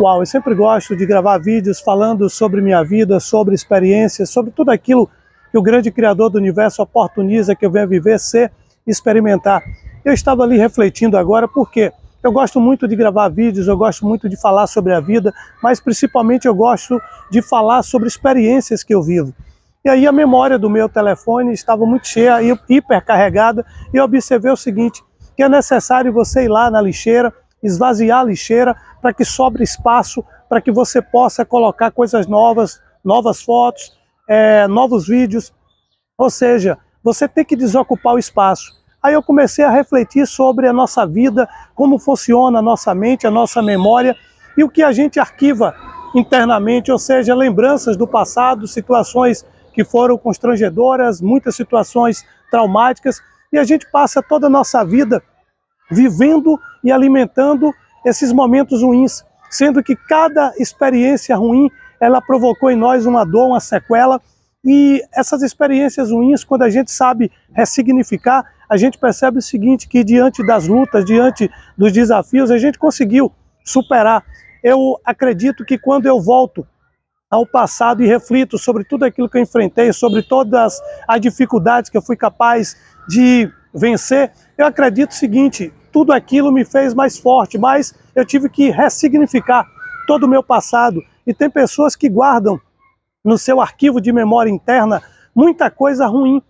pessoal. Eu sempre gosto de gravar vídeos falando sobre minha vida, sobre experiências, sobre tudo aquilo que o grande Criador do Universo oportuniza que eu venha viver, ser, experimentar. Eu estava ali refletindo agora porque eu gosto muito de gravar vídeos, eu gosto muito de falar sobre a vida, mas principalmente eu gosto de falar sobre experiências que eu vivo. E aí a memória do meu telefone estava muito cheia, hipercarregada, e eu observei o seguinte, que é necessário você ir lá na lixeira, esvaziar a lixeira, para que sobre espaço, para que você possa colocar coisas novas, novas fotos, novos vídeos, ou seja, você tem que desocupar o espaço. Aí eu comecei a refletir sobre a nossa vida, como funciona a nossa mente, a nossa memória, e o que a gente arquiva internamente, ou seja, lembranças do passado, situações que foram constrangedoras, muitas situações traumáticas, e a gente passa toda a nossa vida vivendo e alimentando esses momentos ruins, sendo que cada experiência ruim, ela provocou em nós uma dor, uma sequela, e essas experiências ruins, quando a gente sabe ressignificar, a gente percebe o seguinte, que diante das lutas, diante dos desafios, a gente conseguiu superar. Eu acredito que quando eu volto ao passado e reflito sobre tudo aquilo que eu enfrentei, sobre todas as dificuldades que eu fui capaz de vencer, eu acredito o seguinte, tudo aquilo me fez mais forte, mas eu tive que ressignificar todo o meu passado. E tem pessoas que guardam no seu arquivo de memória interna muita coisa ruim,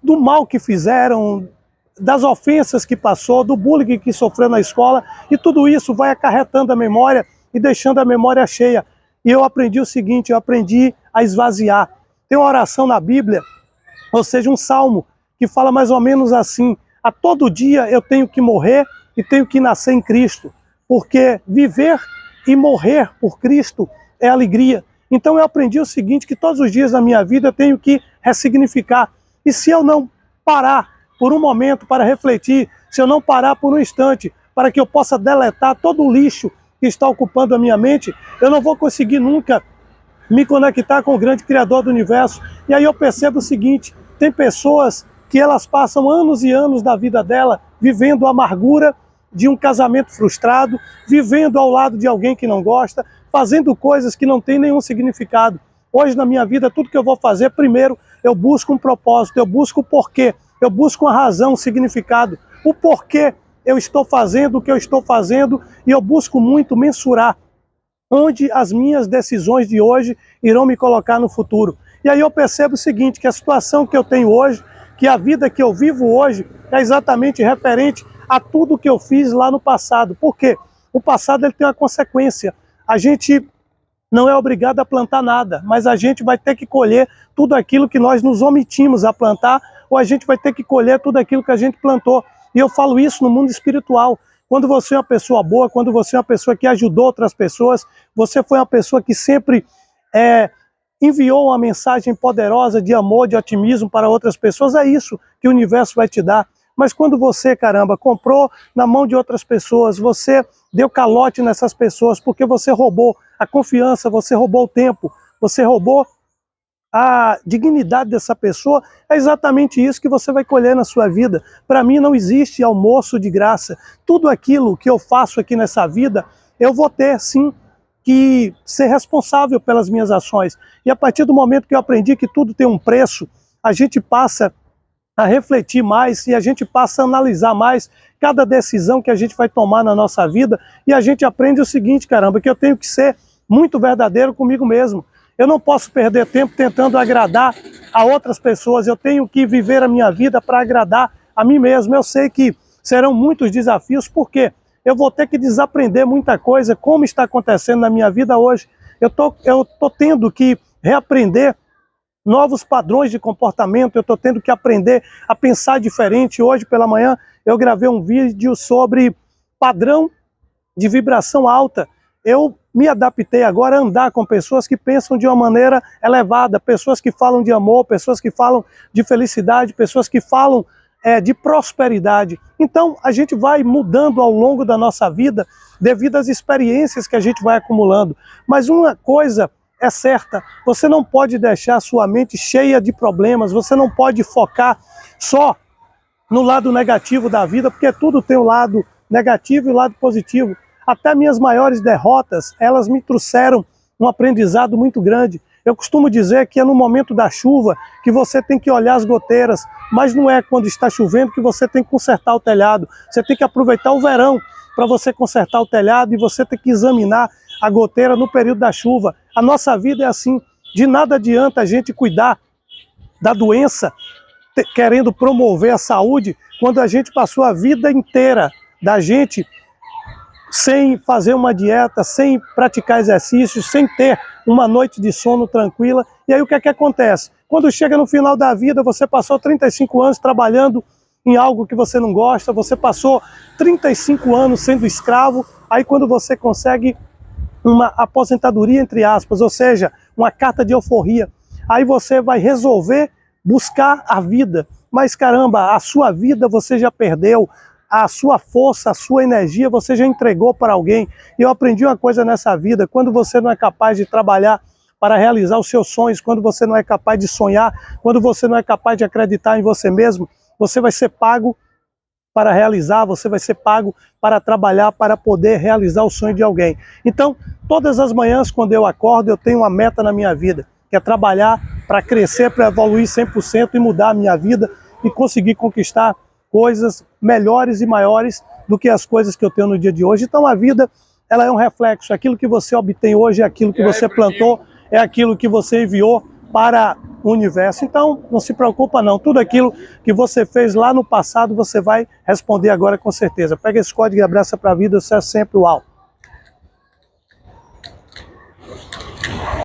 do mal que fizeram, das ofensas que passou, do bullying que sofreu na escola, e tudo isso vai acarretando a memória e deixando a memória cheia. E eu aprendi o seguinte, eu aprendi a esvaziar. Tem uma oração na Bíblia, ou seja, um salmo, que fala mais ou menos assim, a todo dia eu tenho que morrer e tenho que nascer em Cristo, porque viver e morrer por Cristo é alegria. Então eu aprendi o seguinte, que todos os dias da minha vida eu tenho que ressignificar. E se eu não parar por um momento para refletir, se eu não parar por um instante, para que eu possa deletar todo o lixo que está ocupando a minha mente, eu não vou conseguir nunca me conectar com o grande Criador do Universo. E aí eu percebo o seguinte, tem pessoas que elas passam anos e anos da vida dela vivendo a amargura de um casamento frustrado, vivendo ao lado de alguém que não gosta, fazendo coisas que não têm nenhum significado. Hoje na minha vida, tudo que eu vou fazer, primeiro eu busco um propósito, eu busco o porquê, eu busco uma razão, um significado, o porquê eu estou fazendo o que eu estou fazendo, e eu busco muito mensurar onde as minhas decisões de hoje irão me colocar no futuro. E aí eu percebo o seguinte, que a situação que eu tenho hoje, que a vida que eu vivo hoje, é exatamente referente a tudo que eu fiz lá no passado. Por quê? O passado ele tem uma consequência. A gente não é obrigado a plantar nada, mas a gente vai ter que colher tudo aquilo que nós nos omitimos a plantar, ou a gente vai ter que colher tudo aquilo que a gente plantou. E eu falo isso no mundo espiritual. Quando você é uma pessoa boa, quando você é uma pessoa que ajudou outras pessoas, você foi uma pessoa que sempre enviou uma mensagem poderosa de amor, de otimismo para outras pessoas, é isso que o universo vai te dar. Mas quando você, caramba, comprou na mão de outras pessoas, você deu calote nessas pessoas porque você roubou a confiança, você roubou o tempo, você roubou a dignidade dessa pessoa, é exatamente isso que você vai colher na sua vida. Para mim não existe almoço de graça. Tudo aquilo que eu faço aqui nessa vida, eu vou ter sim que ser responsável pelas minhas ações. E a partir do momento que eu aprendi que tudo tem um preço, a gente passa a refletir mais e a gente passa a analisar mais cada decisão que a gente vai tomar na nossa vida, e a gente aprende o seguinte, caramba, que eu tenho que ser muito verdadeiro comigo mesmo. Eu não posso perder tempo tentando agradar a outras pessoas, eu tenho que viver a minha vida para agradar a mim mesmo. Eu sei que serão muitos desafios, porque eu vou ter que desaprender muita coisa, como está acontecendo na minha vida hoje. Eu tô tendo que reaprender novos padrões de comportamento, eu estou tendo que aprender a pensar diferente. Hoje pela manhã eu gravei um vídeo sobre padrão de vibração alta. Eu me adaptei agora a andar com pessoas que pensam de uma maneira elevada, pessoas que falam de amor, pessoas que falam de felicidade, pessoas que falam de prosperidade. Então a gente vai mudando ao longo da nossa vida devido às experiências que a gente vai acumulando. Mas uma coisa é certa, você não pode deixar a sua mente cheia de problemas, você não pode focar só no lado negativo da vida, porque tudo tem um lado negativo e um lado positivo. Até minhas maiores derrotas, elas me trouxeram um aprendizado muito grande. Eu costumo dizer que é no momento da chuva que você tem que olhar as goteiras, mas não é quando está chovendo que você tem que consertar o telhado. Você tem que aproveitar o verão para você consertar o telhado e você tem que examinar a goteira no período da chuva. A nossa vida é assim, de nada adianta a gente cuidar da doença, querendo promover a saúde, quando a gente passou a vida inteira da gente sem fazer uma dieta, sem praticar exercícios, sem ter uma noite de sono tranquila. E aí o que é que acontece? Quando chega no final da vida, você passou 35 anos trabalhando em algo que você não gosta, você passou 35 anos sendo escravo, aí quando você consegue uma aposentadoria, entre aspas, ou seja, uma carta de alforria, aí você vai resolver buscar a vida. Mas caramba, a sua vida você já perdeu, a sua força, a sua energia você já entregou para alguém. E eu aprendi uma coisa nessa vida: quando você não é capaz de trabalhar para realizar os seus sonhos, quando você não é capaz de sonhar, quando você não é capaz de acreditar em você mesmo, você vai ser pago para realizar, você vai ser pago para trabalhar, para poder realizar o sonho de alguém. Então, todas as manhãs quando eu acordo, eu tenho uma meta na minha vida, que é trabalhar para crescer, para evoluir 100% e mudar a minha vida e conseguir conquistar coisas melhores e maiores do que as coisas que eu tenho no dia de hoje. Então a vida, ela é um reflexo. Aquilo que você obtém hoje é aquilo que você plantou, é aquilo que você enviou para o universo. Então não se preocupa não, tudo aquilo que você fez lá no passado, você vai responder agora com certeza. Pega esse código e abraça para a vida, você é sempre o UAU.